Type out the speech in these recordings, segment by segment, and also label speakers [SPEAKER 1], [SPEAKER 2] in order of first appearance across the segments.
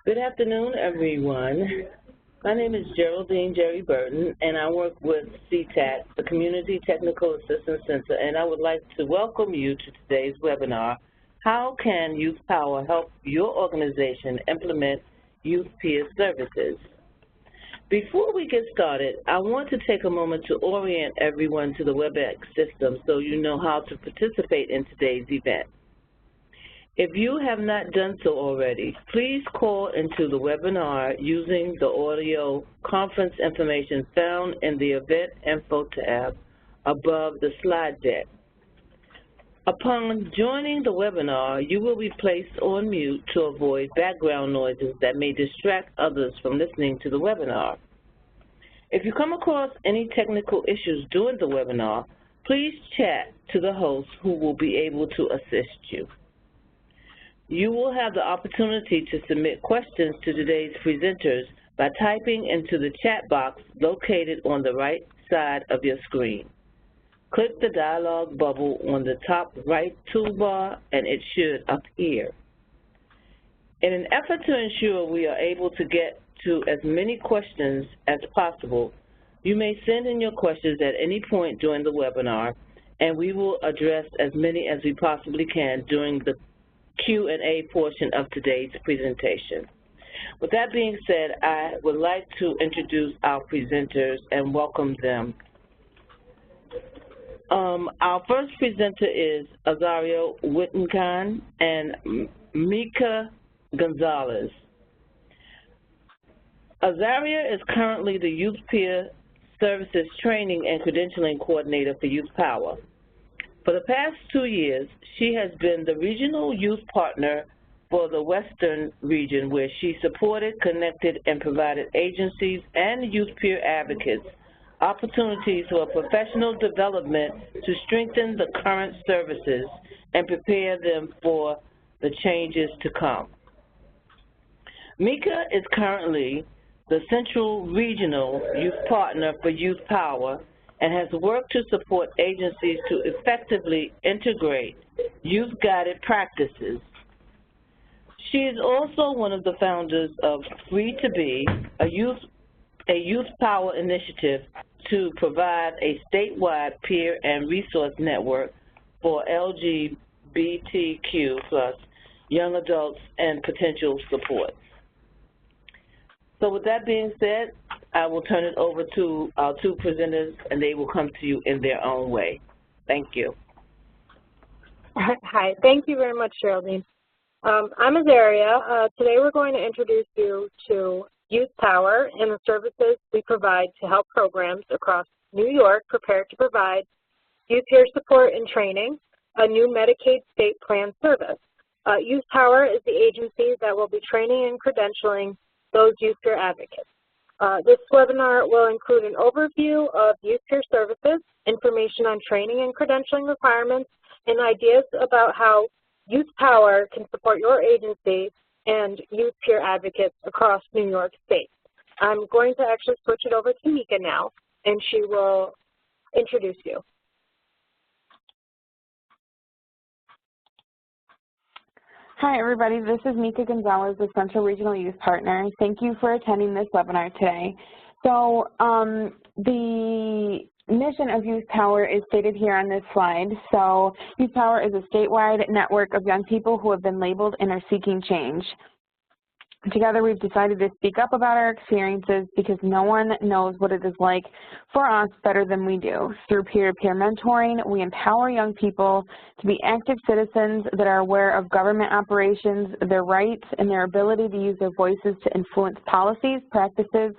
[SPEAKER 1] Good afternoon, everyone. My name is Geraldine Jerry Burton, and I work with CTAC, the Community Technical Assistance Center, and I would like to welcome you to today's webinar, How Can Youth Power Help Your Organization Implement Youth Peer Services? Before we get started, I want to take a moment to orient everyone to the WebEx system so you know how to participate in today's event. If you have not done so already, please call into the webinar using the audio conference information found in the Event Info tab above the slide deck. Upon joining the webinar, you will be placed on mute to avoid background noises that may distract others from listening to the webinar. If you come across any technical issues during the webinar, please chat to the host who will be able to assist you. You will have the opportunity to submit questions to today's presenters by typing into the chat box located on the right side of your screen. Click the dialog bubble on the top right toolbar and it should appear. In an effort to ensure we are able to get to as many questions as possible, you may send in your questions at any point during the webinar, and we will address as many as we possibly can during the Q&A portion of today's presentation. With that being said, I would like to introduce our presenters and welcome them. Our first presenter is Azaria Wittenkan and Mika Gonzalez. Azaria is currently the Youth Peer Services Training and Credentialing Coordinator for Youth Power. For the past 2 years, she has been the Regional Youth Partner for the Western region, where she supported, connected, and provided agencies and youth peer advocates opportunities for professional development to strengthen the current services and prepare them for the changes to come. Mika is currently the Central Regional Youth Partner for Youth Power and has worked to support agencies to effectively integrate youth-guided practices. She is also one of the founders of Free to Be, a youth power initiative to provide a statewide peer and resource network for LGBTQ+ young adults and potential support. So with that being said, I will turn it over to our two presenters, and they will come to you in their own way. Thank you.
[SPEAKER 2] Hi, thank you very much, Geraldine. I'm Azaria. Today we're going to introduce you to Youth Power and the services we provide to help programs across New York prepare to provide youth peer support and training, a new Medicaid state plan service. Youth Power is the agency that will be training and credentialing those youth peer advocates. This webinar will include an overview of youth peer services, information on training and credentialing requirements, and ideas about how Youth Power can support your agency and youth peer advocates across New York State. I'm going to actually switch it over to Mika now, and she will introduce you.
[SPEAKER 3] Hi, everybody. This is Mika Gonzalez, the Central Regional Youth Partner. Thank you for attending this webinar today. So the mission of Youth Power is stated here on this slide. So Youth Power is a statewide network of young people who have been labeled and are seeking change. Together, we've decided to speak up about our experiences because no one knows what it is like for us better than we do. Through peer-to-peer mentoring, we empower young people to be active citizens that are aware of government operations, their rights, and their ability to use their voices to influence policies, practices,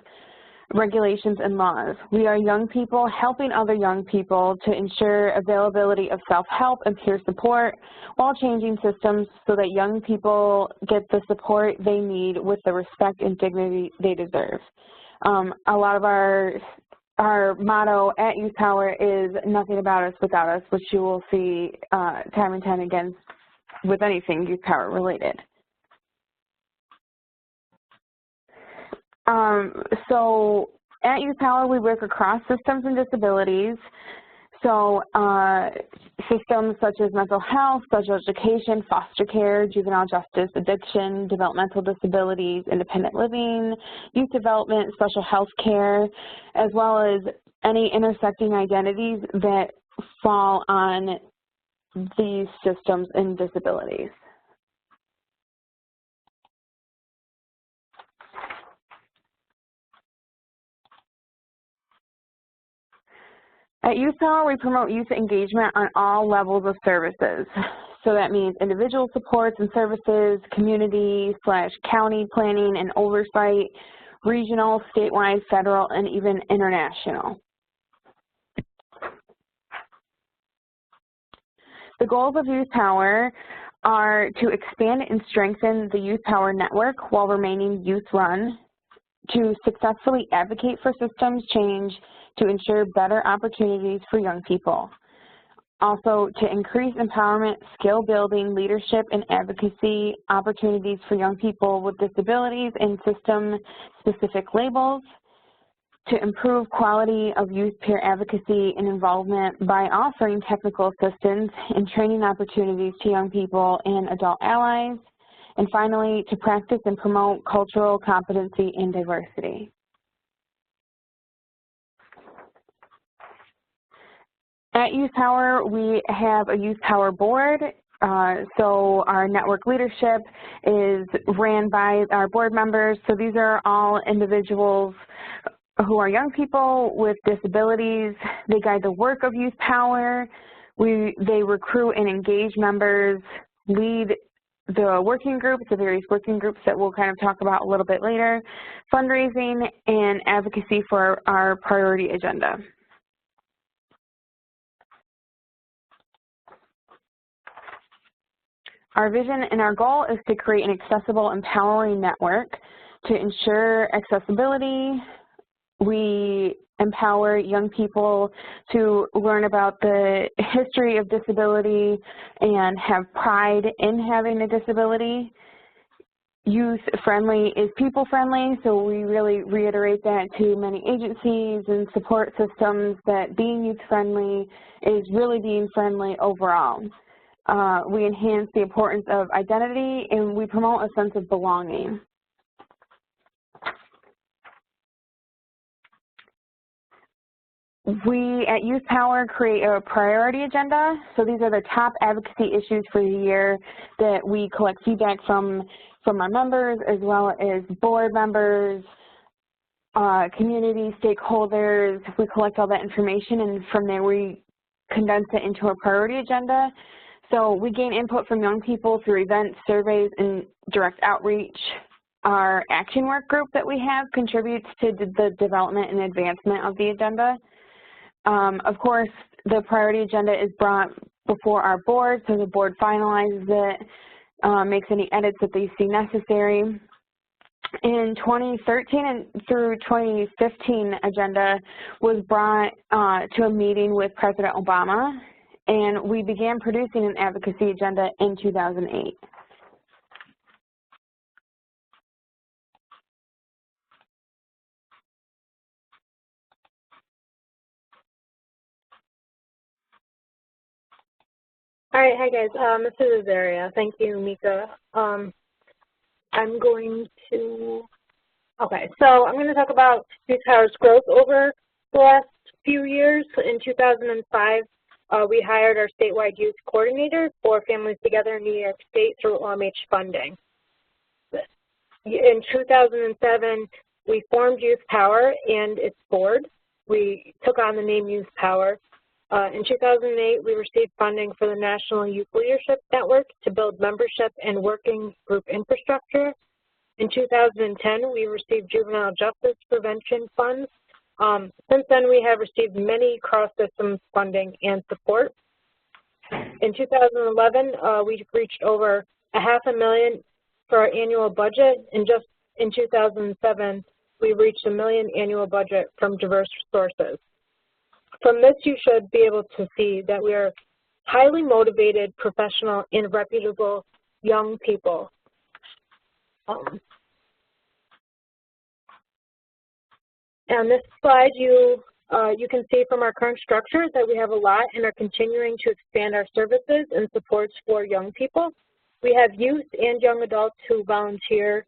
[SPEAKER 3] regulations, and laws. We are young people helping other young people to ensure availability of self-help and peer support while changing systems so that young people get the support they need with the respect and dignity they deserve. A lot of our motto at Youth Power is nothing about us without us, which you will see time and time again with anything Youth Power related. So at Youth Power, we work across systems and disabilities. So systems such as mental health, special education, foster care, juvenile justice, addiction, developmental disabilities, independent living, youth development, special health care, as well as any intersecting identities that fall on these systems and disabilities. At Youth Power, we promote youth engagement on all levels of services. So that means individual supports and services, community/county planning and oversight, regional, statewide, federal, and even international. The goals of Youth Power are to expand and strengthen the Youth Power network while remaining youth-run, to successfully advocate for systems change to ensure better opportunities for young people. Also, to increase empowerment, skill building, leadership, and advocacy opportunities for young people with disabilities and system-specific labels. To improve quality of youth peer advocacy and involvement by offering technical assistance and training opportunities to young people and adult allies. And finally, to practice and promote cultural competency and diversity. At Youth Power, we have a Youth Power board. So our network leadership is ran by our board members. So these are all individuals who are young people with disabilities. They guide the work of Youth Power. They recruit and engage members, lead the working groups, the various working groups that we'll kind of talk about a little bit later, fundraising, and advocacy for our priority agenda. Our vision and our goal is to create an accessible, empowering network to ensure accessibility. We empower young people to learn about the history of disability and have pride in having a disability. Youth-friendly is people-friendly, so we really reiterate that to many agencies and support systems that being youth-friendly is really being friendly overall. We enhance the importance of identity, and we promote a sense of belonging. We at Youth Power create a priority agenda. So these are the top advocacy issues for the year that we collect feedback from our members, as well as board members, community stakeholders. We collect all that information, and from there we condense it into a priority agenda. So we gain input from young people through events, surveys, and direct outreach. Our action work group that we have contributes to the development and advancement of the agenda. Of course, the priority agenda is brought before our board, so the board finalizes it, makes any edits that they see necessary. In 2013 and through 2015, agenda was brought to a meeting with President Obama, and we began producing an advocacy agenda in 2008.
[SPEAKER 2] All right, hi guys, this is Azaria. Thank you, Mika. I'm going to talk about Youth Power's growth over the last few years. In 2005, we hired our statewide youth coordinator for Families Together in New York State through OMH funding. In 2007, we formed Youth Power and its board. We took on the name Youth Power. In 2008, we received funding for the National Youth Leadership Network to build membership and working group infrastructure. In 2010, we received juvenile justice prevention funds. Since then, we have received many cross-system funding and support. In 2011, we reached over $500,000 for our annual budget, and just in 2007, we reached $1 million annual budget from diverse sources. From this, you should be able to see that we are highly motivated, professional, and reputable young people. On this slide, you you can see from our current structure that we have a lot and are continuing to expand our services and supports for young people. We have youth and young adults who volunteer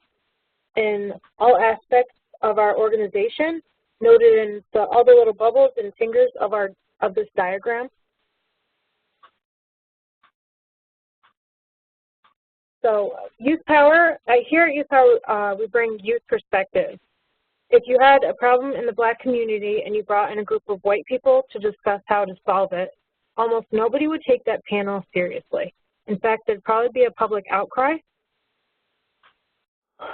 [SPEAKER 2] in all aspects of our organization, noted in all the little bubbles and fingers of this diagram. So Youth Power, here at Youth Power, we bring youth perspective. If you had a problem in the Black community and you brought in a group of white people to discuss how to solve it, almost nobody would take that panel seriously. In fact, there'd probably be a public outcry.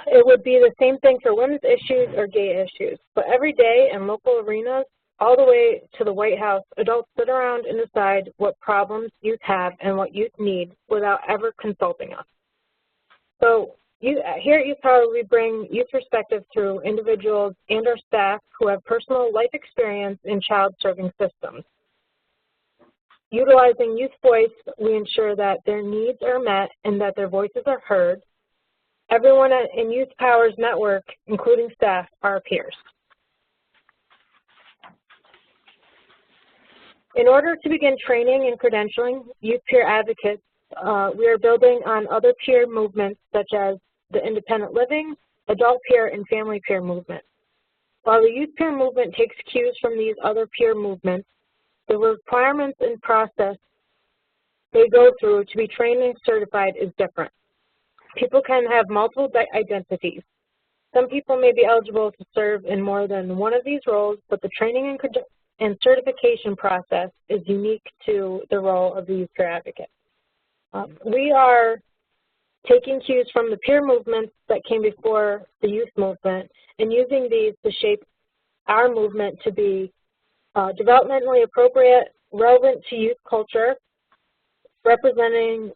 [SPEAKER 2] It would be the same thing for women's issues or gay issues. But every day in local arenas, all the way to the White House, adults sit around and decide what problems youth have and what youth need without ever consulting us. So here at Youth Power, we bring youth perspective through individuals and our staff who have personal life experience in child-serving systems. Utilizing youth voice, we ensure that their needs are met and that their voices are heard. Everyone in Youth Power's network, including staff, are peers. In order to begin training and credentialing youth peer advocates, we are building on other peer movements such as the independent living, adult peer, and family peer movement. While the youth peer movement takes cues from these other peer movements, the requirements and process they go through to be trained and certified is different. People can have multiple identities. Some people may be eligible to serve in more than one of these roles, but the training and certification process is unique to the role of the youth peer advocate. We are taking cues from the peer movements that came before the youth movement and using these to shape our movement to be developmentally appropriate, relevant to youth culture, representative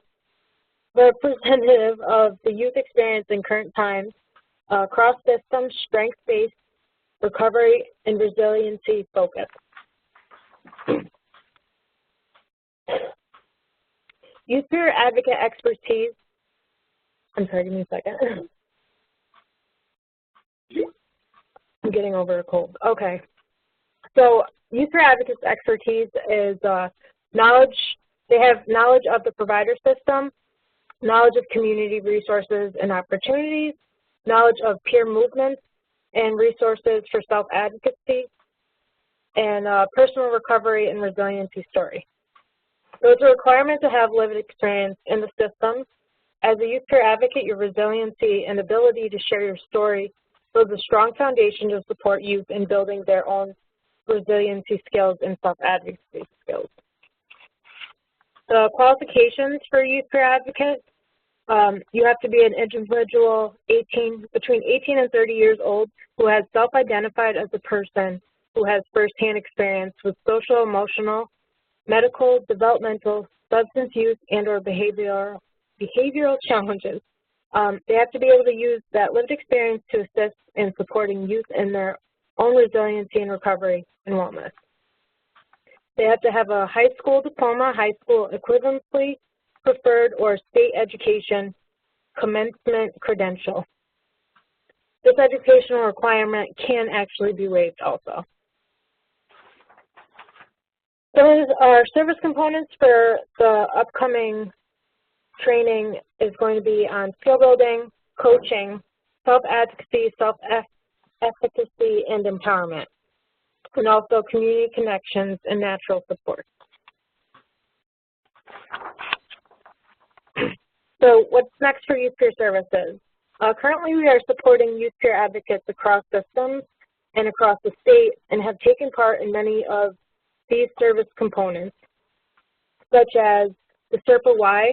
[SPEAKER 2] of the youth experience in current times, cross-system, strength-based, recovery, and resiliency focus. Youth peer advocate expertise. I'm sorry, give me a second. I'm getting over a cold. Okay. So youth peer advocates expertise is knowledge. They have knowledge of the provider system, knowledge of community resources and opportunities, knowledge of peer movements and resources for self-advocacy, and personal recovery and resiliency story. So it's a requirement to have lived experience in the system. As a youth peer advocate, your resiliency and ability to share your story builds a strong foundation to support youth in building their own resiliency skills and self-advocacy skills. The qualifications for youth peer advocate, you have to be an individual between 18 and 30 years old who has self-identified as a person who has firsthand experience with social, emotional, medical, developmental, substance use, and or behavioral challenges. They have to be able to use that lived experience to assist in supporting youth in their own resiliency and recovery and wellness. They have to have a high school diploma, high school equivalency preferred, or state education commencement credential. This educational requirement can actually be waived also. Those are service components for the upcoming training is going to be on skill building, coaching, self-advocacy, self-efficacy, and empowerment, and also community connections and natural support. So what's next for youth peer services? Currently we are supporting youth peer advocates across systems and across the state and have taken part in many of these service components, such as the SERPA-Y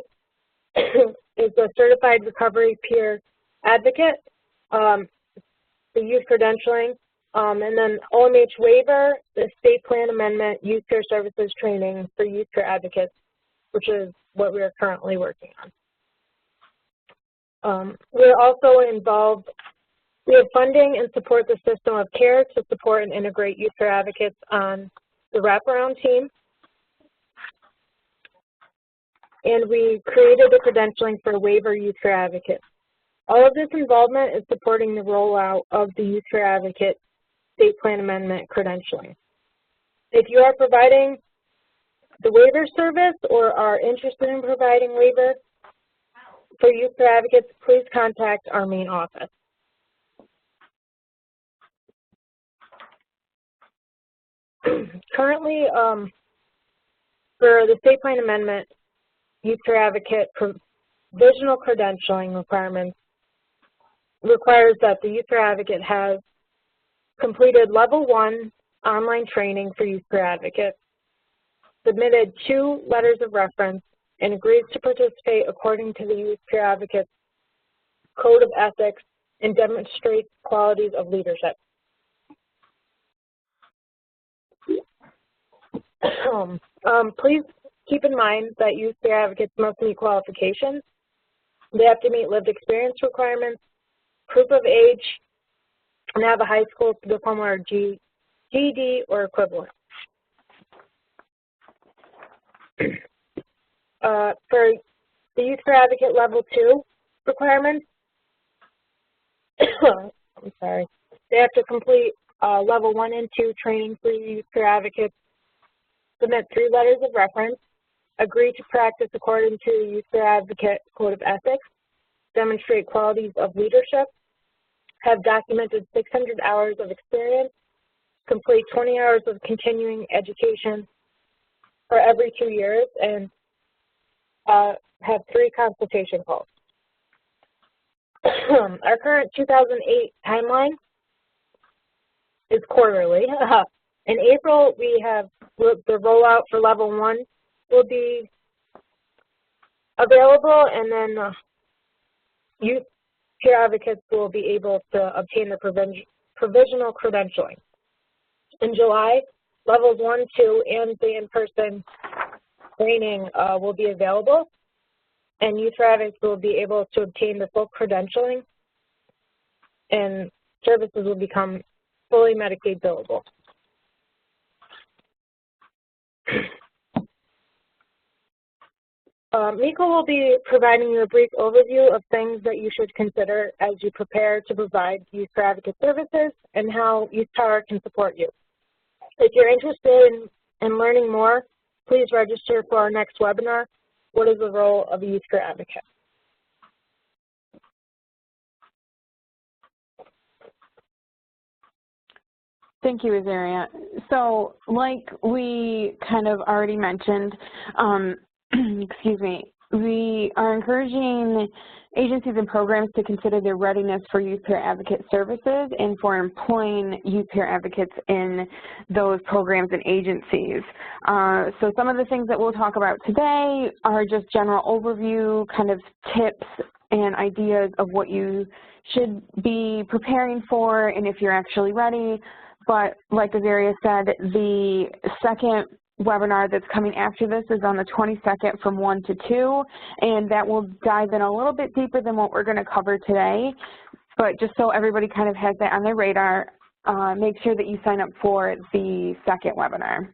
[SPEAKER 2] is a Certified Recovery Peer Advocate, the Youth Credentialing, and then OMH Waiver, the State Plan Amendment, Youth Peer Services Training for Youth Peer Advocates, which is what we are currently working on. We're also involved, we have funding and support the system of care to support and integrate youth peer advocates on the wraparound team. And we created the credentialing for waiver youth peer advocates. All of this involvement is supporting the rollout of the Youth Peer Advocate State Plan Amendment credentialing. If you are providing the waiver service or are interested in providing waiver for youth peer advocates, please contact our main office. Currently, for the state plan amendment, youth peer advocate provisional credentialing requirements requires that the youth peer advocate has completed level 1 online training for youth peer advocates, submitted 2 letters of reference, and agrees to participate according to the youth peer advocate's code of ethics and demonstrates qualities of leadership. Please keep in mind that youth peer advocates must meet qualifications. They have to meet lived experience requirements, proof of age, and have a high school diploma or GED or equivalent. For the youth peer advocate level 2 requirements, I'm sorry, they have to complete level 1 and 2 training for youth peer advocates, submit 3 letters of reference, agree to practice according to the youth peer advocate code of ethics, demonstrate qualities of leadership, have documented 600 hours of experience, complete 20 hours of continuing education for every 2 years, and have 3 consultation calls. Our current 2008 timeline is quarterly. In April, we have the rollout for level 1 will be available, and then youth peer advocates will be able to obtain the provisional credentialing. In July, levels 1, 2, and the in-person training will be available, and youth peer advocates will be able to obtain the full credentialing, and services will become fully Medicaid billable. Miko will be providing you a brief overview of things that you should consider as you prepare to provide youth peer advocate services and how Youth Power can support you. If you're interested in learning more, please register for our next webinar, What is the Role of a Youth Peer Advocate?
[SPEAKER 3] Thank you, Azaria. So like we kind of already mentioned, excuse me, we are encouraging agencies and programs to consider their readiness for youth peer advocate services and for employing youth peer advocates in those programs and agencies. So some of the things that we'll talk about today are just general overview, kind of tips and ideas of what you should be preparing for and if you're actually ready. But like Azaria said, the second webinar that's coming after this is on the 22nd from 1 to 2, and that will dive in a little bit deeper than what we're going to cover today. But just so everybody kind of has that on their radar, make sure that you sign up for the second webinar.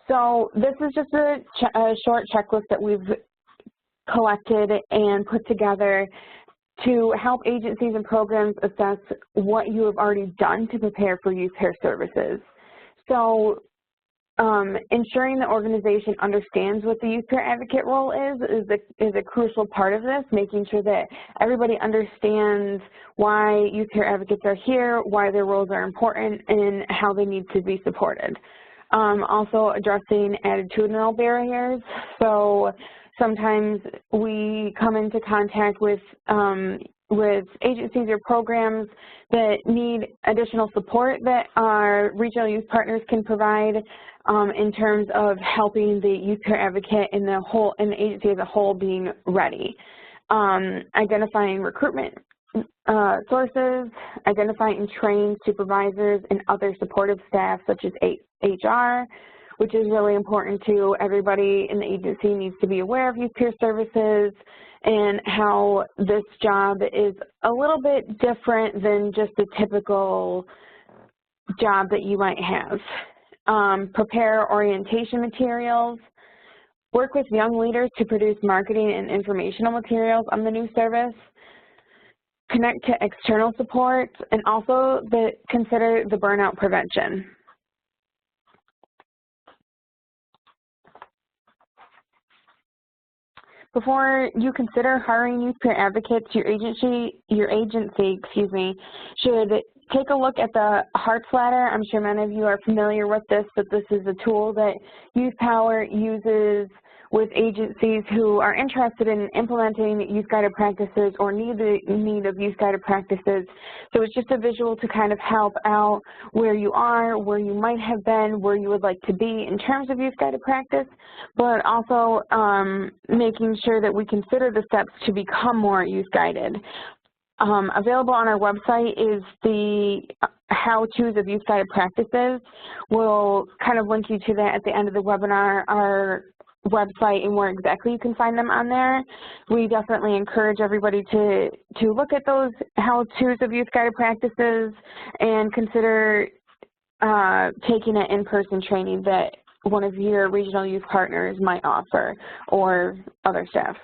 [SPEAKER 3] So this is just a short checklist that we've collected and put together to help agencies and programs assess what you have already done to prepare for youth peer services. So ensuring the organization understands what the youth peer advocate role is a crucial part of this, making sure that everybody understands why youth peer advocates are here, why their roles are important, and how they need to be supported. Also addressing attitudinal barriers. So sometimes we come into contact with agencies or programs that need additional support that our regional youth partners can provide in terms of helping the youth peer advocate and the agency as a whole being ready. Identifying recruitment sources, identifying and trained supervisors and other supportive staff such as HR, which is really important to everybody in the agency needs to be aware of youth peer services and how this job is a little bit different than just a typical job that you might have. Prepare orientation materials. Work with young leaders to produce marketing and informational materials on the new service. connect to external support, and also consider the burnout prevention. Before you consider hiring youth peer advocates, your agency, should take a look at the Hearts Ladder. I'm sure many of you are familiar with this, but this is a tool that Youth Power uses with agencies who are interested in implementing youth-guided practices or need of youth-guided practices. So it's just a visual to kind of help out where you are, where you might have been, where you would like to be in terms of youth-guided practice, but also making sure that we consider the steps to become more youth-guided. Available on our website is the how-tos of youth-guided practices. We'll kind of link you to that at the end of the webinar, our website, and where exactly you can find them on there. We definitely encourage everybody to look at those how-tos of youth-guided practices and consider taking an in-person training that one of your regional youth partners might offer or other staff.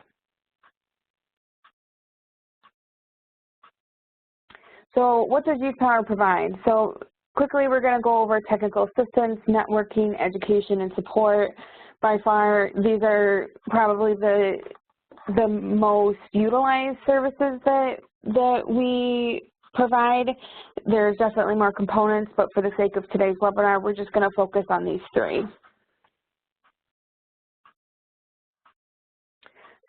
[SPEAKER 3] So what does Youth Power provide? So quickly, we're going to go over technical assistance, networking, education, and support. By far, these are probably the most utilized services that we provide. There's definitely more components, but for the sake of today's webinar, we're just going to focus on these three.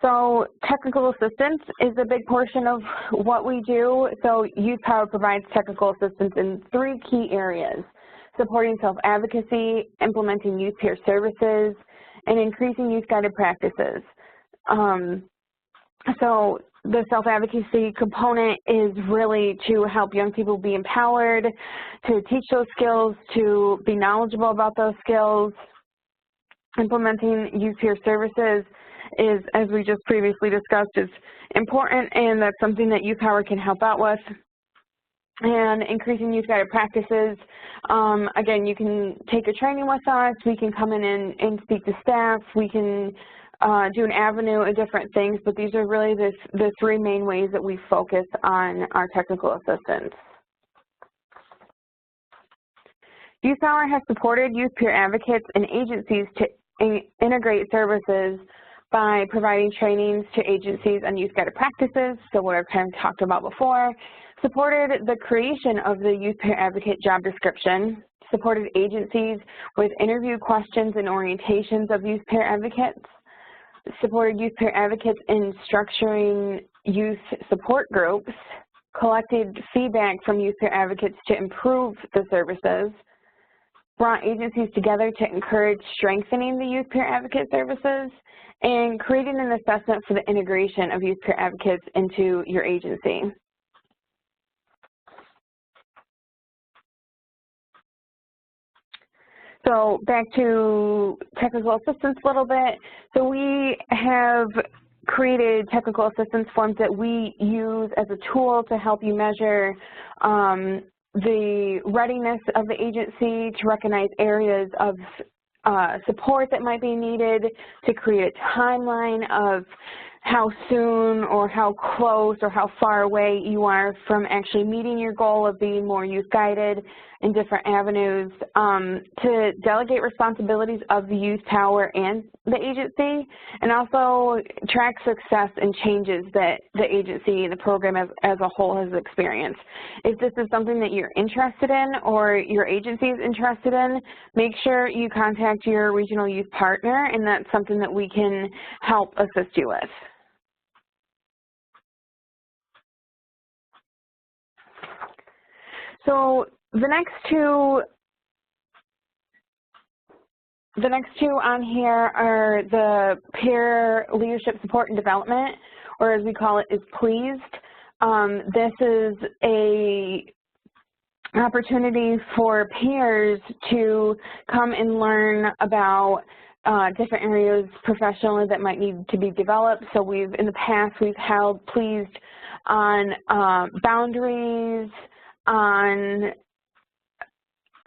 [SPEAKER 3] So technical assistance is a big portion of what we do. So Youth Power provides technical assistance in three key areas: supporting self-advocacy, implementing youth peer services, and increasing youth-guided practices. So the self-advocacy component is really to help young people be empowered, to teach those skills, to be knowledgeable about those skills. Implementing youth peer services is, as we just previously discussed, is important, and that's something that Youth Power can help out with. And increasing youth-guided practices, again, you can take a training with us, we can come in and speak to staff, we can do an avenue of different things, but these are really the three main ways that we focus on our technical assistance. Youth Power has supported youth peer advocates and agencies to integrate services by providing trainings to agencies on youth-guided practices, so what I've kind of talked about before, supported the creation of the youth peer advocate job description, supported agencies with interview questions and orientations of youth peer advocates, supported youth peer advocates in structuring youth support groups, collected feedback from youth peer advocates to improve the services, brought agencies together to encourage strengthening the youth peer advocate services, and creating an assessment for the integration of youth peer advocates into your agency. So back to technical assistance a little bit. So we have created technical assistance forms that we use as a tool to help you measure the readiness of the agency, to recognize areas of support that might be needed, to create a timeline of how soon or how close or how far away you are from actually meeting your goal of being more youth-guided in different avenues, to delegate responsibilities of the Youth Power and the agency, and also track success and changes that the agency and the program as a whole has experienced. If this is something that you're interested in or your agency is interested in, make sure you contact your regional youth partner, and that's something that we can help assist you with. So the next two on here are the peer leadership support and development, or as we call it, is pleased. This is an opportunity for peers to come and learn about different areas professionally that might need to be developed. So in the past, we've held pleased on boundaries, on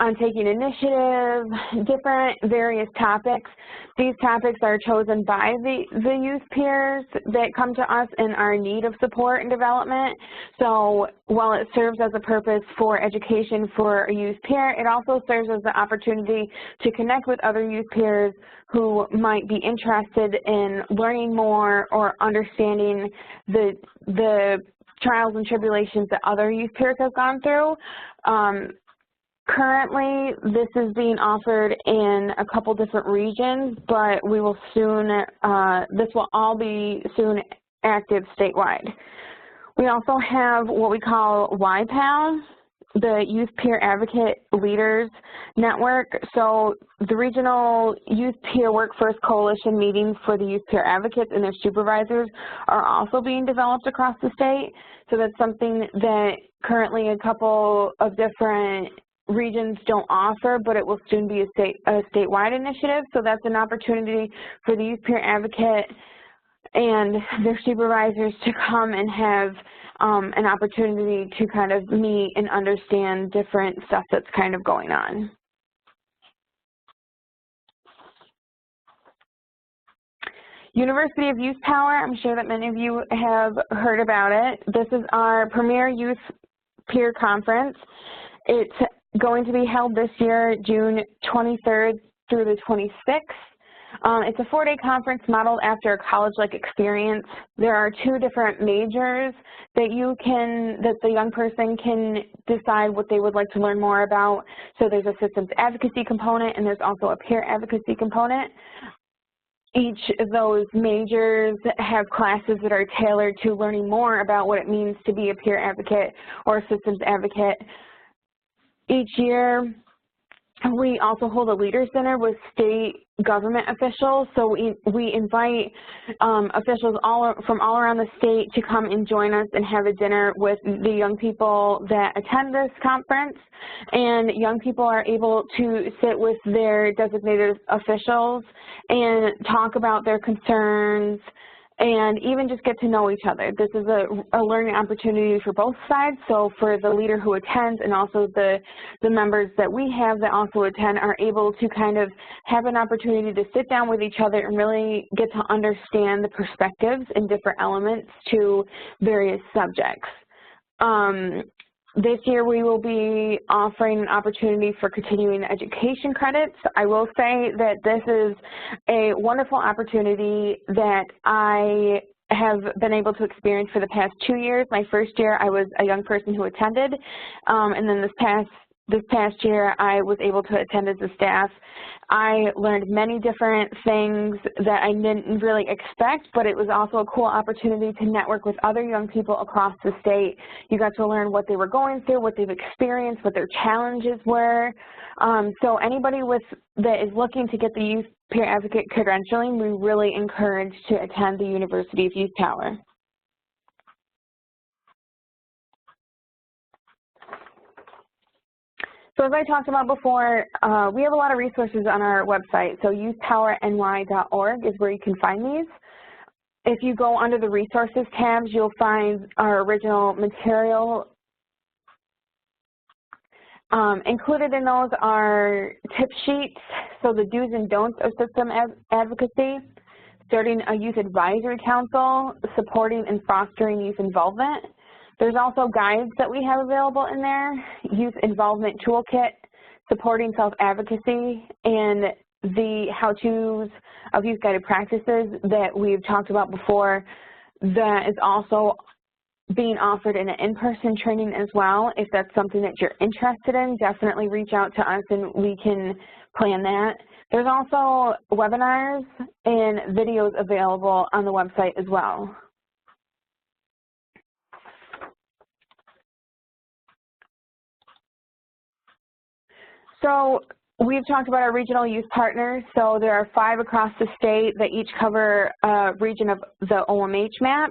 [SPEAKER 3] on taking initiative, different various topics. These topics are chosen by the youth peers that come to us and are in need of support and development. So while it serves as a purpose for education for a youth peer, it also serves as the opportunity to connect with other youth peers who might be interested in learning more or understanding the trials and tribulations that other youth peers have gone through. Currently, this is being offered in a couple different regions, but we will soon, this will all be soon active statewide. We also have what we call YPA, the Youth Peer Advocate Leaders Network. So the Regional Youth Peer Workforce Coalition meetings for the Youth Peer Advocates and their supervisors are also being developed across the state. So that's something that currently a couple of different regions don't offer, but it will soon be a statewide initiative. So that's an opportunity for the Youth Peer Advocate and their supervisors to come and have an opportunity to kind of meet and understand different stuff that's kind of going on. University of Youth Power, I'm sure that many of you have heard about it. This is our premier youth peer conference. It's going to be held this year, June 23rd through the 26th. It's a 4-day conference modeled after a college-like experience. There are 2 different majors that the young person can decide what they would like to learn more about. So there's a systems advocacy component and there's also a peer advocacy component. Each of those majors have classes that are tailored to learning more about what it means to be a peer advocate or a systems advocate. Each year, we also hold a leader center with state government officials. So we invite officials from all around the state to come and join us and have a dinner with the young people that attend this conference. And young people are able to sit with their designated officials and talk about their concerns and even just get to know each other. This is a learning opportunity for both sides. So for the leader who attends and also the members that we have that also attend are able to kind of have an opportunity to sit down with each other and really get to understand the perspectives and different elements to various subjects. This year we will be offering an opportunity for continuing education credits. I will say that this is a wonderful opportunity that I have been able to experience for the past 2 years. My first year I was a young person who attended, and then this past year I was able to attend as a staff. I learned many different things that I didn't really expect, but it was also a cool opportunity to network with other young people across the state. You got to learn what they were going through, what they've experienced, what their challenges were. So anybody that is looking to get the Youth Peer Advocate Credentialing, we really encourage to attend the University of Youth Power. So as I talked about before, we have a lot of resources on our website. So youthpowerny.org is where you can find these. If you go under the resources tabs, you'll find our original material. Included in those are tip sheets, so the do's and don'ts of system advocacy, starting a youth advisory council, supporting and fostering youth involvement. There's also guides that we have available in there, Youth Involvement Toolkit, Supporting Self-Advocacy, and the how-tos of youth guided practices that we've talked about before. That is also being offered in an in-person training as well. If that's something that you're interested in, definitely reach out to us and we can plan that. There's also webinars and videos available on the website as well. So we've talked about our regional youth partners. So there are 5 across the state that each cover a region of the OMH map.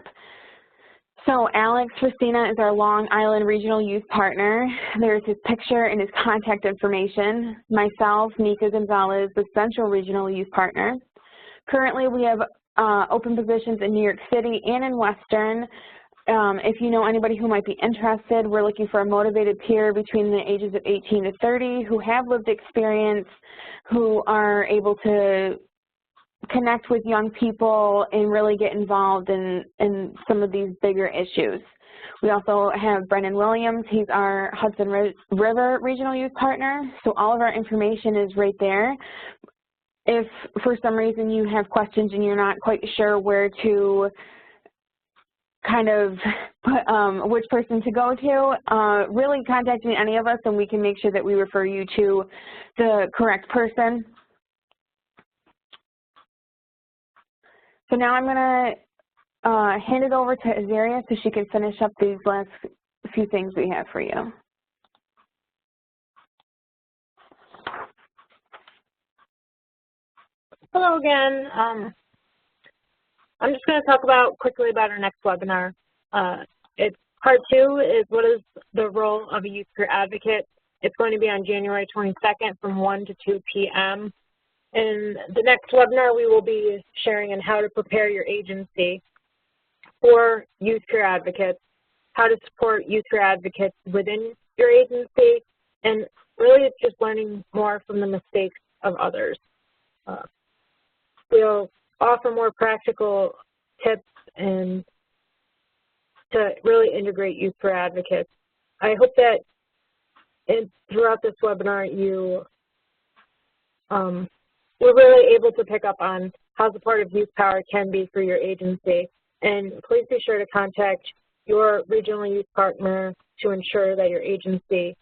[SPEAKER 3] So Alex Facina is our Long Island Regional Youth Partner. There's his picture and his contact information. Myself, Nika Gonzalez, the Central Regional Youth Partner. Currently we have open positions in New York City and in Western. if you know anybody who might be interested, we're looking for a motivated peer between the ages of 18 to 30 who have lived experience, who are able to connect with young people and really get involved in some of these bigger issues. We also have Brendan Williams. He's our Hudson River Regional Youth Partner, so all of our information is right there. If for some reason you have questions and you're not quite sure where to kind of which person to go to, really contact any of us and we can make sure that we refer you to the correct person. So now I'm going to hand it over to Azaria so she can finish up these last few things we have for you.
[SPEAKER 2] Hello again. I'm just going to talk quickly about our next webinar. It's part 2 is what is the role of a youth career advocate. It's going to be on January 22nd from 1 to 2 p.m. In the next webinar, we will be sharing on how to prepare your agency for youth career advocates, how to support youth career advocates within your agency, and really it's just learning more from the mistakes of others. We'll offer more practical tips and to really integrate youth career advocates. I hope that throughout this webinar you we're really able to pick up on how supportive youth power can be for your agency. And please be sure to contact your regional youth partner to ensure that your agency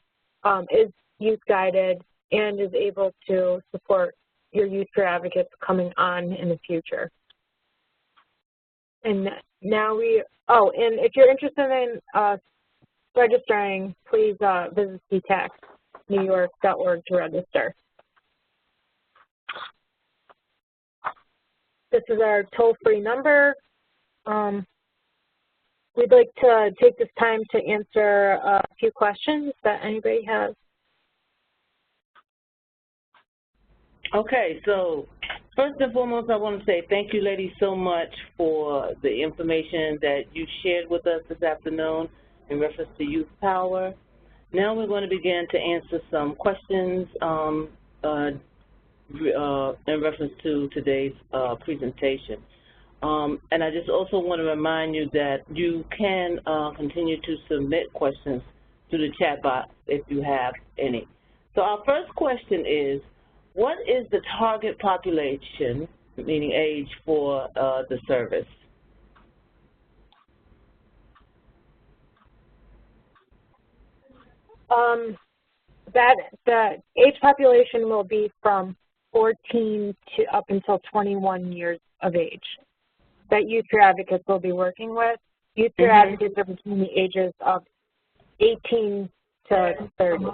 [SPEAKER 2] is youth guided and is able to support your youth career advocates coming on in the future. And now and if you're interested in registering, please visit ctaxnewyork.org to register. This is our toll-free number. We'd like to take this time to answer a few questions that anybody has.
[SPEAKER 1] Okay, so first and foremost, I want to say thank you, ladies, so much for the information that you shared with us this afternoon in reference to youth power. Now we're going to begin to answer some questions in reference to today's presentation. And I just also want to remind you that you can continue to submit questions to the chat box if you have any. So our first question is, what is the target population, meaning age, for the service?
[SPEAKER 2] The age population will be from 14 to up until 21 years of age that youth career advocates will be working with. Youth career advocates are between the ages of 18 to 30.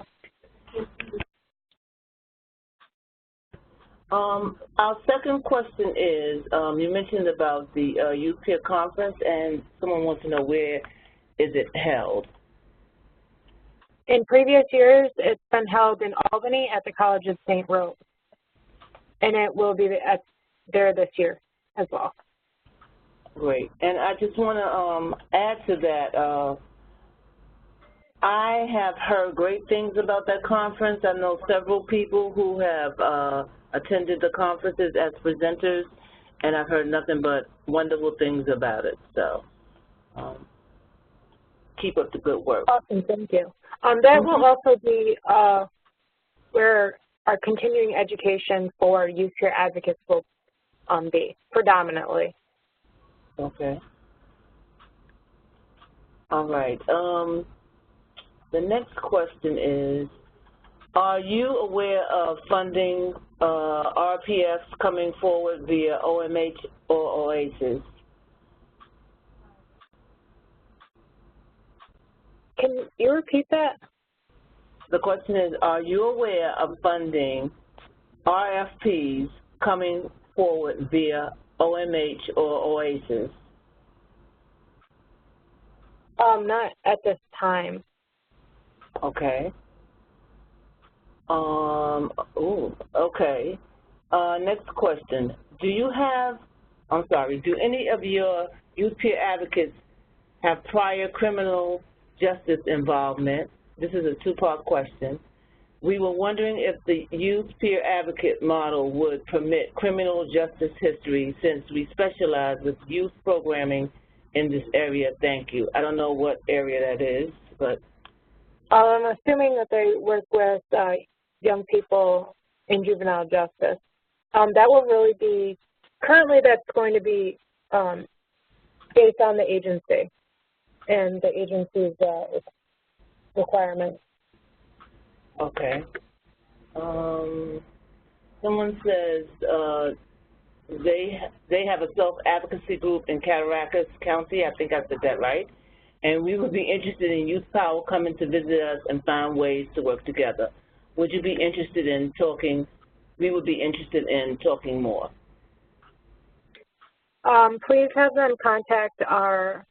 [SPEAKER 1] Our second question is, you mentioned about the Youth Peer Conference, and someone wants to know where is it held?
[SPEAKER 2] In previous years, it's been held in Albany at the College of St. Rose, and it will be there this year as well.
[SPEAKER 1] Great. And I just want to add to that, I have heard great things about that conference. I know several people who have attended the conferences as presenters, and I've heard nothing but wonderful things about it. So keep up the good work.
[SPEAKER 2] Awesome, thank you. That will also be where our continuing education for youth career advocates will be, predominantly.
[SPEAKER 1] Okay. All right. The next question is, are you aware of funding RPFs coming forward via OMH or OASIS?
[SPEAKER 2] Can you repeat that?
[SPEAKER 1] The question is, are you aware of funding RFPs coming forward via OMH or OASIS?
[SPEAKER 2] Not at this time.
[SPEAKER 1] Okay. Okay. Next question. Do any of your youth peer advocates have prior criminal justice involvement. This is a two-part question. We were wondering if the youth peer advocate model would permit criminal justice history since we specialize with youth programming in this area. Thank you. I don't know what area that is, but.
[SPEAKER 2] I'm assuming that they work with young people in juvenile justice. That will really be, currently that's going to be based on the agency and the agency's requirements.
[SPEAKER 1] Okay. Someone says they have a self-advocacy group in Caracas County. I think I said that right. And we would be interested in Youth Power coming to visit us and find ways to work together. Would you be interested in talking? We would be interested in talking more.
[SPEAKER 2] Please have them contact our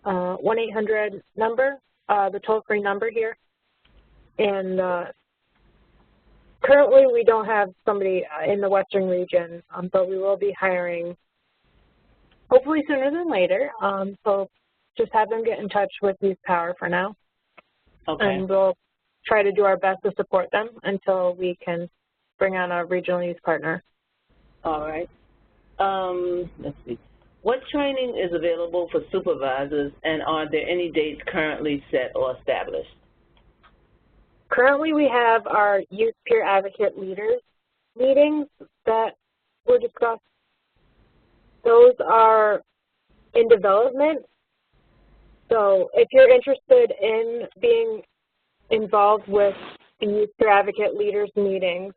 [SPEAKER 2] 1-800 number, the toll-free number here. And currently we don't have somebody in the Western region, but we will be hiring hopefully sooner than later. So just have them get in touch with Youth Power for now.
[SPEAKER 1] Okay.
[SPEAKER 2] And we'll try to do our best to support them until we can bring on a regional youth partner.
[SPEAKER 1] All right. Let's see. What training is available for supervisors, and are there any dates currently set or established?
[SPEAKER 2] Currently, we have our Youth Peer Advocate Leaders meetings that were discussed. Those are in development. So if you're interested in being involved with the Youth Peer Advocate Leaders meetings,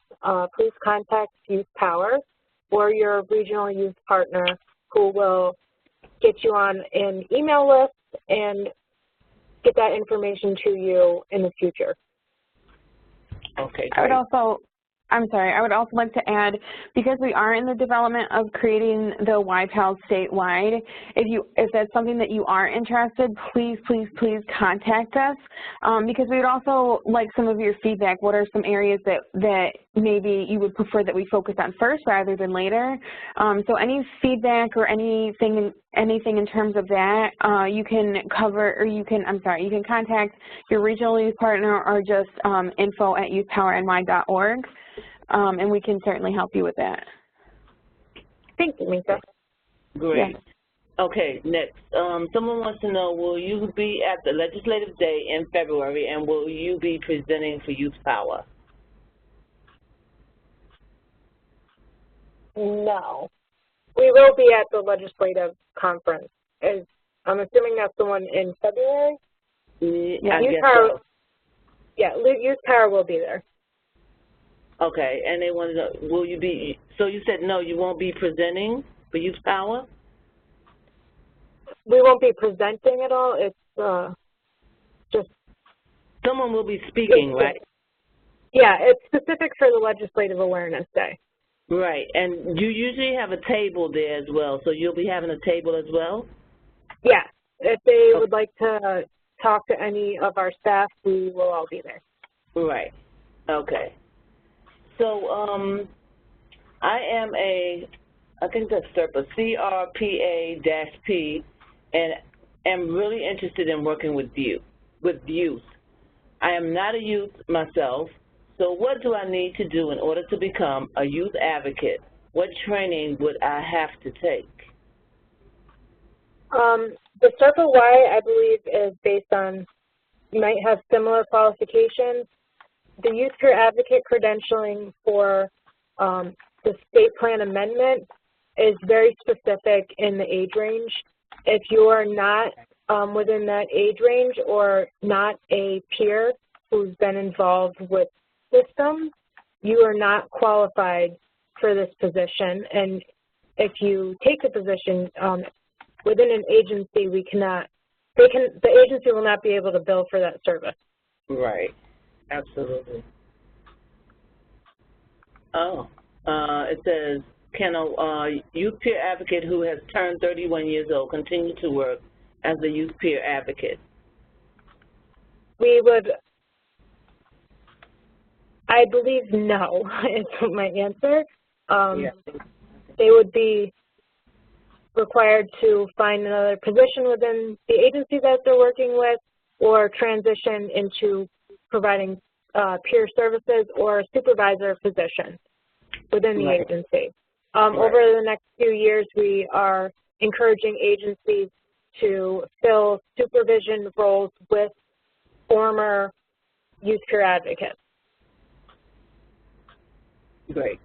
[SPEAKER 2] please contact Youth Power or your regional youth partner who will get you on an email list and get that information to you in the future.
[SPEAKER 1] Okay, great.
[SPEAKER 3] I would also like to add, because we are in the development of creating the YPAL statewide, if that's something that you are interested, please contact us, because we would also like some of your feedback. What are some areas that maybe you would prefer that we focus on first rather than later? So any feedback or anything in terms of that, you can contact your regional youth partner or just info@youthpowerny.org. And we can certainly help you with that.
[SPEAKER 2] Thank you, Mika.
[SPEAKER 1] Great.
[SPEAKER 3] Yes.
[SPEAKER 1] Okay, next. Someone wants to know, will you be at the Legislative Day in February, and will you be presenting for Youth Power?
[SPEAKER 2] No. We will be at the Legislative Conference. I'm assuming that's the one in February?
[SPEAKER 1] Yeah, Youth Power.
[SPEAKER 2] Yeah, Youth Power will be there.
[SPEAKER 1] Okay, and they want to know, will you be, so you said no, you won't be presenting for Youth Power?
[SPEAKER 2] We won't be presenting at all. It's just...
[SPEAKER 1] Someone will be speaking, right?
[SPEAKER 2] Yeah, it's specific for the Legislative Awareness Day.
[SPEAKER 1] Right, and you usually have a table there as well, so you'll be having a table as well?
[SPEAKER 2] Yeah, if they would like to talk to any of our staff, we will all be there.
[SPEAKER 1] Right, okay. So I am I think that's SERPA, CRPA-P, and am really interested in working with youth. I am not a youth myself, so what do I need to do in order to become a youth advocate? What training would I have to take?
[SPEAKER 2] The SERPA-Y, I believe, is based on, you might have similar qualifications. The Youth Peer Advocate Credentialing for the state plan amendment is very specific in the age range. If you are not within that age range or not a peer who's been involved with systems, you are not qualified for this position. And if you take the position within an agency, the agency will not be able to bill for that service.
[SPEAKER 1] Right. Absolutely. Oh, it says, can a youth peer advocate who has turned 31 years old continue to work as a youth peer advocate?
[SPEAKER 2] We would, I believe no, is my answer. They would be required to find another position within the agency that they're working with, or transition into providing peer services or supervisor position within the agency. Over the next few years, we are encouraging agencies to fill supervision roles with former youth peer advocates.
[SPEAKER 1] Great.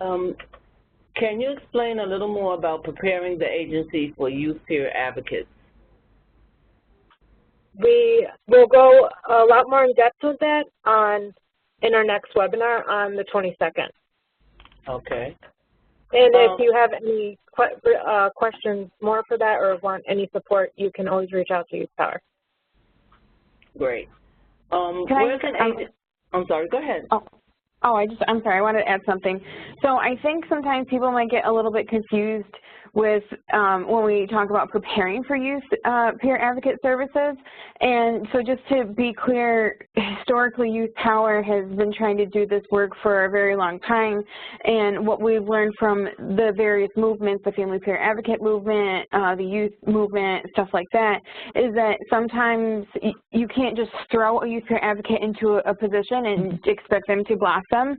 [SPEAKER 1] Can you explain a little more about preparing the agency for youth peer advocates?
[SPEAKER 2] We will go a lot more in depth with that in our next webinar on the 22nd.
[SPEAKER 1] Okay.
[SPEAKER 2] And if you have any questions more for that or want any support, you can always reach out to Youth Power.
[SPEAKER 1] Great. I'm sorry, go ahead.
[SPEAKER 3] I'm sorry, I wanted to add something. So I think sometimes people might get a little bit confused with when we talk about preparing for youth peer advocate services. And so just to be clear, historically Youth Power has been trying to do this work for a very long time. And what we've learned from the various movements, the Family Peer Advocate movement, the youth movement, stuff like that, is that sometimes you can't just throw a youth peer advocate into a position and expect them to blossom.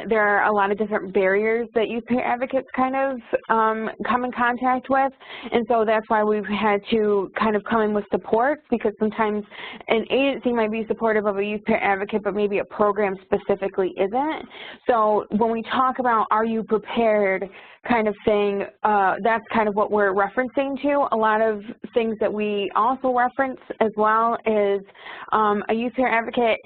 [SPEAKER 3] There are a lot of different barriers that youth peer advocates kind of come in contact with, and so that's why we've had to kind of come in with support, because sometimes an agency might be supportive of a youth peer advocate, but maybe a program specifically isn't. So when we talk about are you prepared kind of thing, that's kind of what we're referencing to. A lot of things that we also reference as well is a youth peer advocate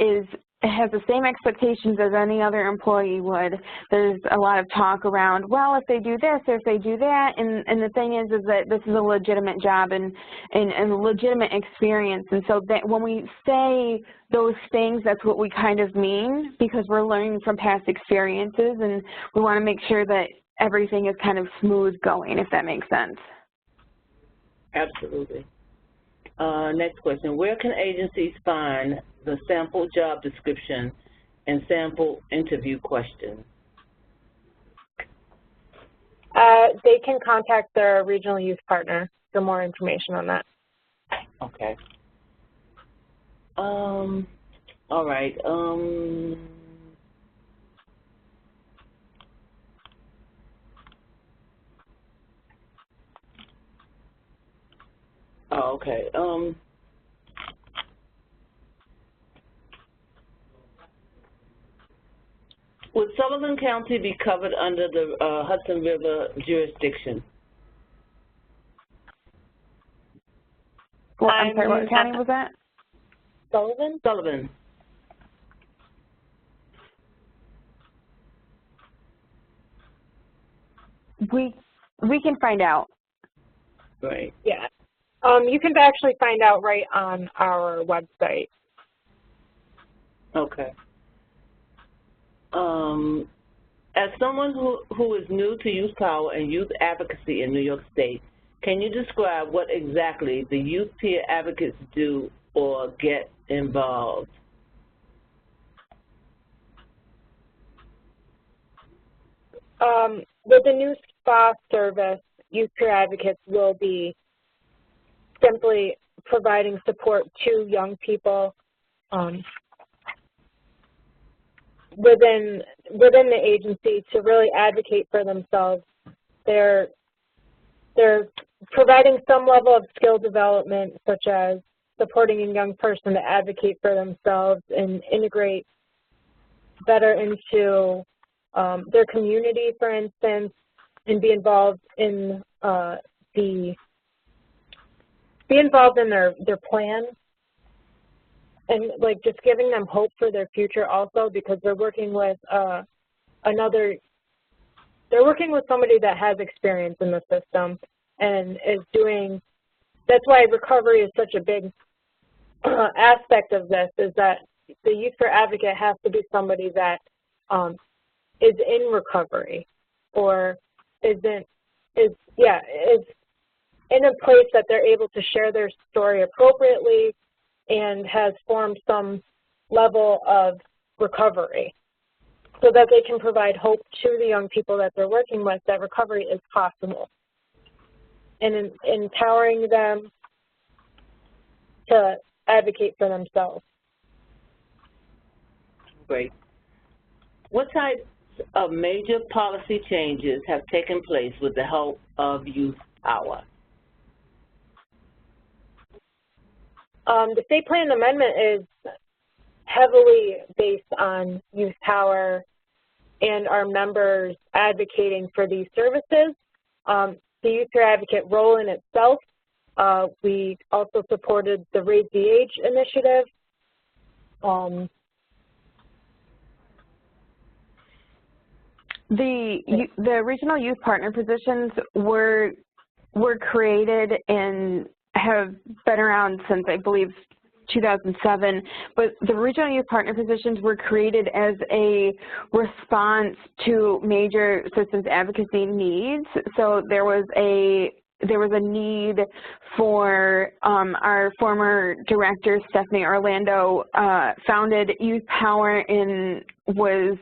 [SPEAKER 3] has the same expectations as any other employee would. There's a lot of talk around, well, if they do this or if they do that, and the thing is that this is a legitimate job and a legitimate experience. And so that when we say those things, that's what we kind of mean, because we're learning from past experiences, and we want to make sure that everything is kind of smooth going, if that makes sense.
[SPEAKER 1] Absolutely. Next question. Where can agencies find the sample job description and sample interview questions?
[SPEAKER 2] They can contact their regional youth partner for more information on that.
[SPEAKER 1] Okay. All right. Oh, okay. Would Sullivan County be covered under the Hudson River jurisdiction?
[SPEAKER 3] Well, I'm sorry, what county was that?
[SPEAKER 2] Sullivan?
[SPEAKER 1] Sullivan.
[SPEAKER 3] We can find out.
[SPEAKER 1] Right.
[SPEAKER 2] Yeah. You can actually find out right on our website.
[SPEAKER 1] Okay. As someone who is new to Youth Power and youth advocacy in New York State, can you describe what exactly the youth peer advocates do or get involved?
[SPEAKER 2] With the new SPA service, youth peer advocates will be simply providing support to young people within the agency to really advocate for themselves. They're providing some level of skill development, such as supporting a young person to advocate for themselves and integrate better into their community, for instance, and be involved in their plan, and like just giving them hope for their future also, because they're working with somebody that has experience in the system and is doing. That's why recovery is such a big aspect of this, is that the youth peer advocate has to be somebody that is in recovery, or is in a place that they're able to share their story appropriately and has formed some level of recovery, so that they can provide hope to the young people that they're working with that recovery is possible. and empowering them to advocate for themselves.
[SPEAKER 1] Great. What types of major policy changes have taken place with the help of Youth Power?
[SPEAKER 2] The state plan amendment is heavily based on Youth Power and our members advocating for these services. The Youth Peer Advocate role in itself, we also supported the Raise the Age initiative.
[SPEAKER 3] The regional youth partner positions were created and have been around since, I believe, 2007, but the regional youth partner positions were created as a response to major systems advocacy needs. So there was a need for our former director, Stephanie Orlando, founded Youth Power and was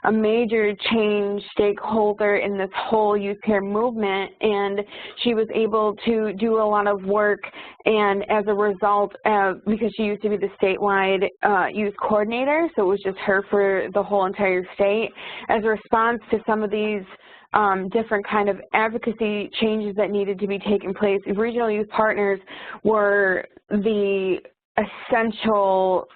[SPEAKER 3] a major change stakeholder in this whole youth care movement, and she was able to do a lot of work, and as a result, because she used to be the statewide youth coordinator, so it was just her for the whole entire state, as a response to some of these different kind of advocacy changes that needed to be taking place, regional youth partners were the essential,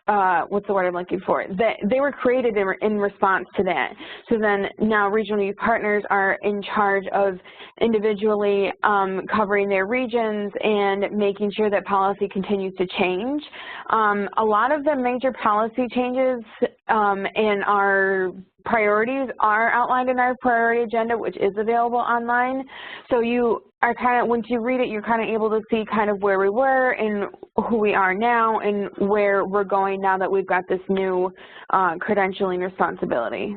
[SPEAKER 3] what's the word I'm looking for? They were created in response to that. So then now regional youth partners are in charge of individually covering their regions and making sure that policy continues to change. A lot of the major policy changes in our priorities are outlined in our priority agenda, which is available online. So you are kind of, once you read it, you're kind of able to see kind of where we were and who we are now and where we're going now that we've got this new credentialing responsibility.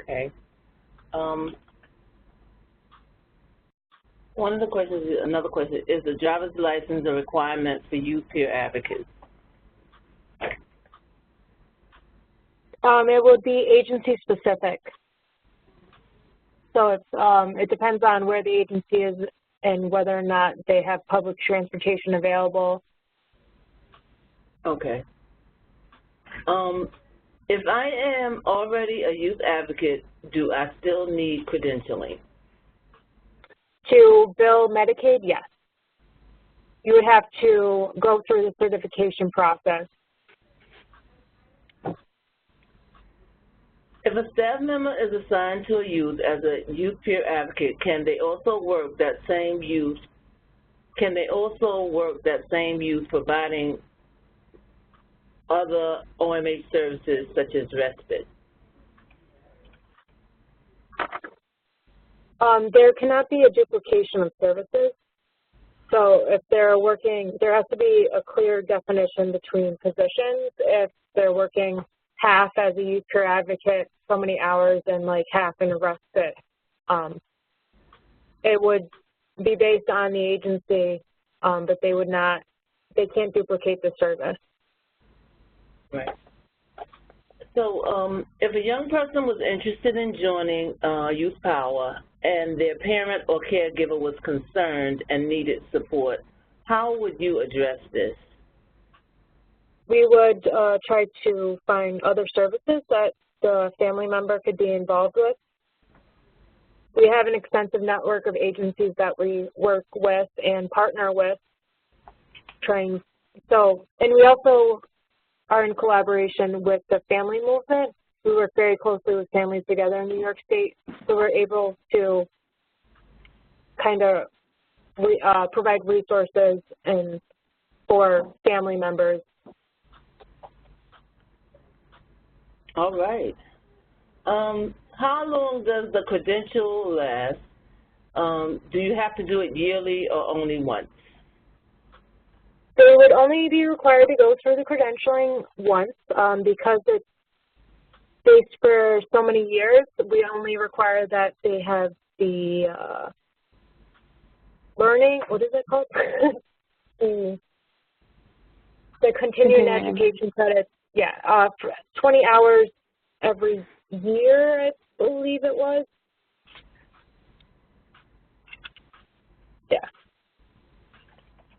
[SPEAKER 1] Okay. Another question, is the driver's license a requirement for youth peer advocates?
[SPEAKER 2] It would be agency specific. So it depends on where the agency is and whether or not they have public transportation available.
[SPEAKER 1] Okay. If I am already a youth advocate, do I still need credentialing?
[SPEAKER 2] To bill Medicaid, yes. You would have to go through the certification process.
[SPEAKER 1] If a staff member is assigned to a youth as a youth peer advocate, can they also work that same youth providing other OMH services such as respite?
[SPEAKER 2] There cannot be a duplication of services. So if they're working, there has to be a clear definition between positions. If they're working half as a youth peer advocate, so many hours, and like half in a respite, it would be based on the agency, but they can't duplicate the service.
[SPEAKER 1] Right. So if a young person was interested in joining Youth Power and their parent or caregiver was concerned and needed support, how would you address this?
[SPEAKER 2] We would try to find other services that the family member could be involved with. We have an extensive network of agencies that we work with and partner with. And we also are in collaboration with the family movement. We work very closely with Families Together in New York State, so we're able to kind of provide resources for family members.
[SPEAKER 1] All right. How long does the credential last? Do you have to do it yearly or only once?
[SPEAKER 2] They would only be required to go through the credentialing once because it's based for so many years. We only require that they have the learning, what is it called? the continuing education credits, yeah, 20 hours every year, I believe it was. Yeah.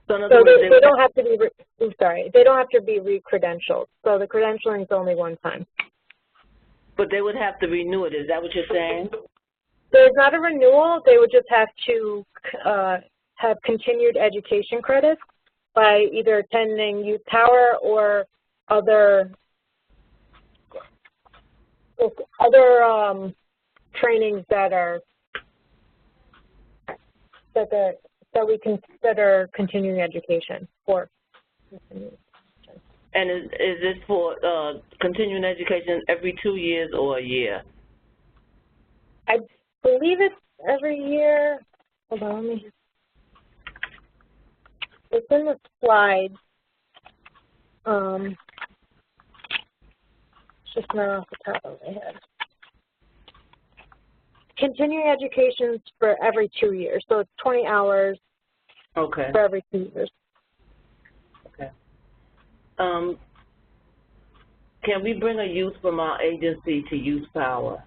[SPEAKER 1] So in other words,
[SPEAKER 2] they don't have to be, they don't have to be re-credentialed. So the credentialing is only one time.
[SPEAKER 1] But they would have to renew it. Is that what you're saying?
[SPEAKER 2] There's not a renewal. They would just have to have continued education credits by either attending Youth Power or other trainings that are that we consider continuing education for.
[SPEAKER 1] And is this for continuing education every 2 years or a year?
[SPEAKER 2] I believe it's every year. Hold on, let me. It's in the slides. It's just not off the top of my head. Continuing education is for every 2 years, so it's 20 hours for every 2 years.
[SPEAKER 1] Okay. Can we bring a youth from our agency to Youth Power?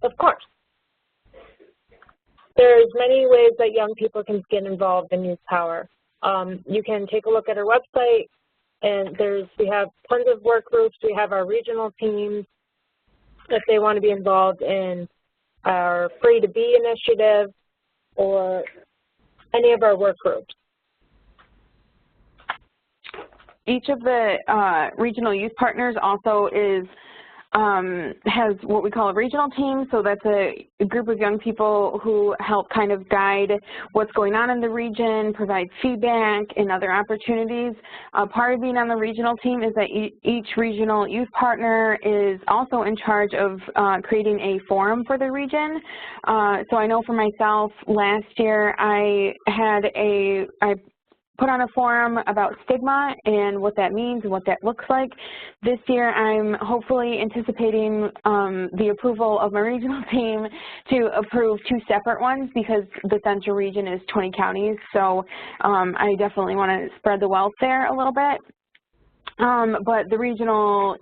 [SPEAKER 2] Of course. There's many ways that young people can get involved in Youth Power. You can take a look at our website, and we have tons of work groups. We have our regional teams if they want to be involved in our Free to Be initiative or any of our work groups.
[SPEAKER 3] Each of the regional youth partners also has what we call a regional team, so that's a group of young people who help kind of guide what's going on in the region, provide feedback and other opportunities. Part of being on the regional team is that each regional youth partner is also in charge of creating a forum for the region. So I know for myself, last year I put on a forum about stigma and what that means and what that looks like. This year, I'm hopefully anticipating the approval of my regional team to approve 2 separate ones because the central region is 20 counties, so I definitely want to spread the wealth there a little bit. But the regional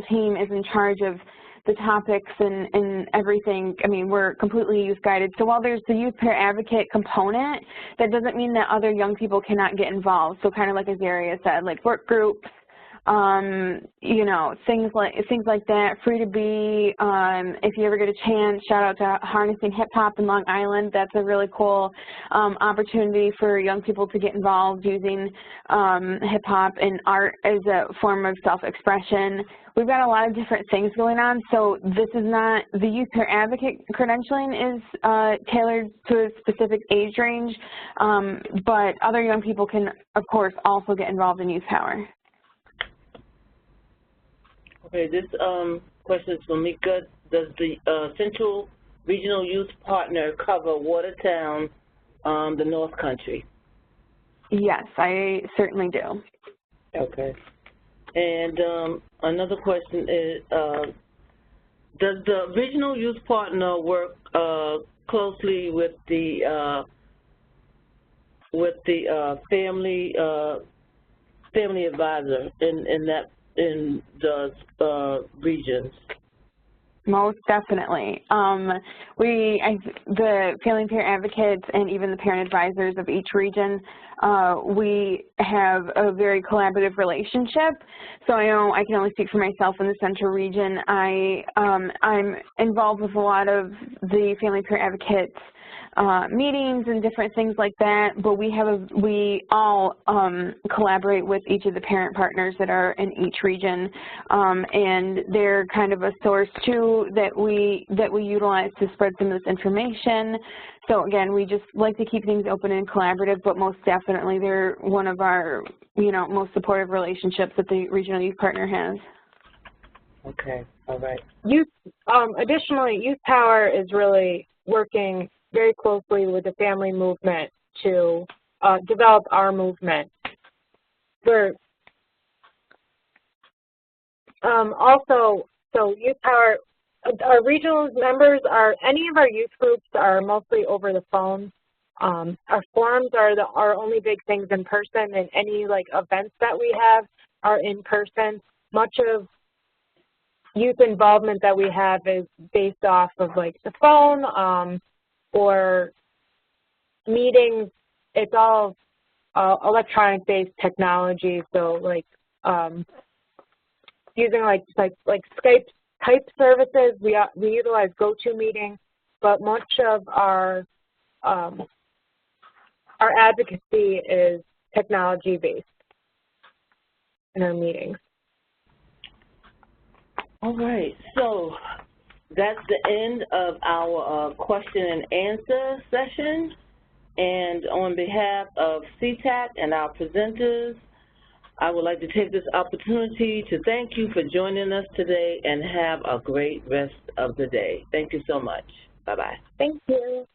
[SPEAKER 3] team is in charge of the topics and everything. I mean, we're completely youth guided. So while there's the youth peer advocate component, that doesn't mean that other young people cannot get involved. So kind of like Azaria said, like work groups, you know, things like that, Free to Be. If you ever get a chance, shout out to Harnessing Hip Hop in Long Island. That's a really cool opportunity for young people to get involved using hip hop and art as a form of self-expression. We've got a lot of different things going on, so this is not, the Youth Peer Advocate credentialing is tailored to a specific age range, but other young people can, of course, also get involved in Youth Power.
[SPEAKER 1] Okay, this question is for Mika. Does the Central Regional Youth Partner cover Watertown, the North Country?
[SPEAKER 3] Yes, I certainly do.
[SPEAKER 1] Okay. And another question is, does the Regional Youth Partner work closely with the family advisor in the regions?
[SPEAKER 3] Most definitely. The family peer advocates and even the parent advisors of each region, we have a very collaborative relationship. So I know I can only speak for myself in the central region. I'm involved with a lot of the family peer advocates meetings and different things like that, but we all collaborate with each of the parent partners that are in each region, and they're kind of a source too that we utilize to spread some of this information. So again, we just like to keep things open and collaborative, but most definitely they're one of our most supportive relationships that the regional youth partner has.
[SPEAKER 1] Okay, all right.
[SPEAKER 2] Additionally, Youth Power is really working very closely with the family movement to develop our movement. We're also, so Youth Power, our regional members any of our youth groups are mostly over the phone. Our forums are our only big things in person, and any like events that we have are in person. Much of youth involvement that we have is based off of like the phone, or meetings, it's all electronic-based technology, so like using like Skype type services, we utilize GoToMeeting, but much of our advocacy is technology-based in our meetings.
[SPEAKER 1] All right, so that's the end of our question and answer session. And on behalf of CTAC and our presenters, I would like to take this opportunity to thank you for joining us today and have a great rest of the day. Thank you so much. Bye-bye.
[SPEAKER 2] Thank you.